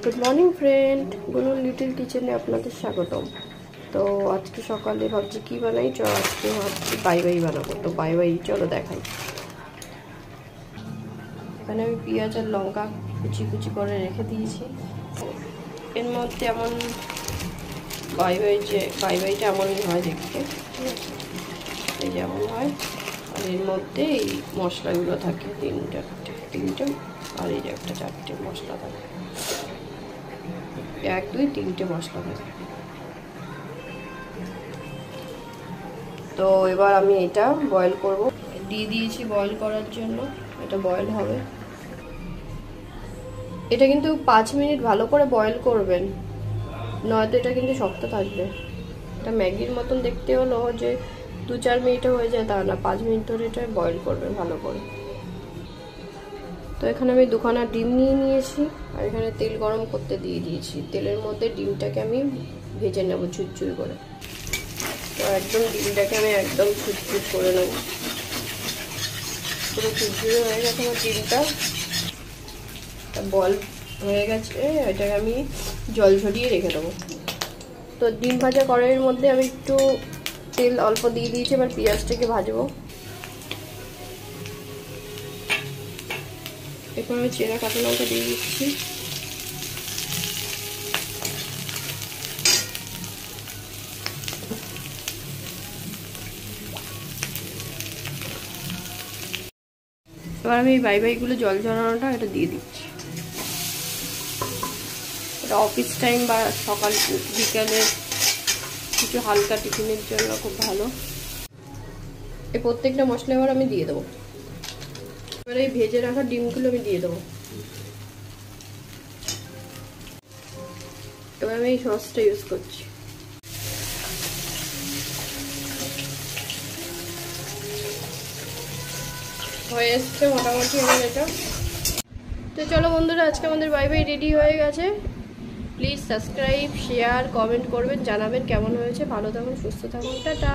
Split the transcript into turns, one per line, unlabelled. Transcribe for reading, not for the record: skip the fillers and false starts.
Good morning friend, गुनू little किचेने आपनादेर स्वागतम। तो आज के सकाले भाबছি কি বানাই, চলো আজকে ভাবছি বাই বানাবো। তো বাই চলো দেখাই। এখানে আমি পেঁয়াজ আর লঙ্কা কুচি কুচি করে রেখে দিয়েছি। এর মধ্যে এমন বাইটা এমনই হয় দেখতে, এই যেমন হয়। আর এর মধ্যে এই মশলাগুলো থাকে তিনটে আর এই যে একটা চারটে মশলা থাকে, 1 2 3টে মশলা থাকে। তো এবার আমি এটা বয়েল করব, দিয়ে দিয়েছি বয়েল করার জন্য। এটা বয়েল হবে, এটা কিন্তু 5 মিনিট ভালো করে বয়েল করবেন, নয়তো এটা কিন্তু শক্ত থাকবে। এটা ম্যাগির মতন দেখতে হলো যে 2-4 মিনিটে হয়ে যায় তা না, 5 মিনিট ধরে এটা বয়েল করবেন ভালো করে। তো এখানে আমি 2খানা ডিম নিয়ে নিয়েছি আর এখানে তেল গরম করতে দিয়ে দিয়েছি। তেলের মধ্যে ডিমটাকে আমি ভেজে নেব চুরচুর করে। তো একদম ডিমটাকে আমি একদম চুরচুর করে নেব, পুরো চুরচুরে হয়ে গেছে আমার ডিমটা। বল হয়ে গেছে, এটাকে আমি জল ঝরিয়ে রেখে দেবো। তো ডিম ভাজা কড়াইয়ের মধ্যে আমি একটু তেল অল্প দিয়ে দিয়েছি। এবার পেঁয়াজটাকে ভাজবো। এরপর আমি চেরা কাঁচা লঙ্কা দিয়ে দিচ্ছি। এবার আমি এই বাইগুলো জল ঝরানোটা এটা দিয়ে দিচ্ছি। এটা অফিস টাইম বা সকাল বিকালে কিছু হালকা টিফিনের জন্য খুব ভালো। এই প্রত্যেকটা মশলা এবার আমি দিয়ে দেবো। এবার এই ভেজে রাখা ডিমগুলো আমি দিয়ে দেবো। এবার আমি এই সসটা ইউজ করছি। হয়ে এসছে মোটামুটি আমার এটা। তো চলো বন্ধুরা, আজকে আমাদের বাই রেডি হয়ে গেছে। প্লিজ সাবস্ক্রাইব, শেয়ার, কমেন্ট করবেন, জানাবেন কেমন হয়েছে। ভালো থাকুন, সুস্থ থাকুন, টাটা।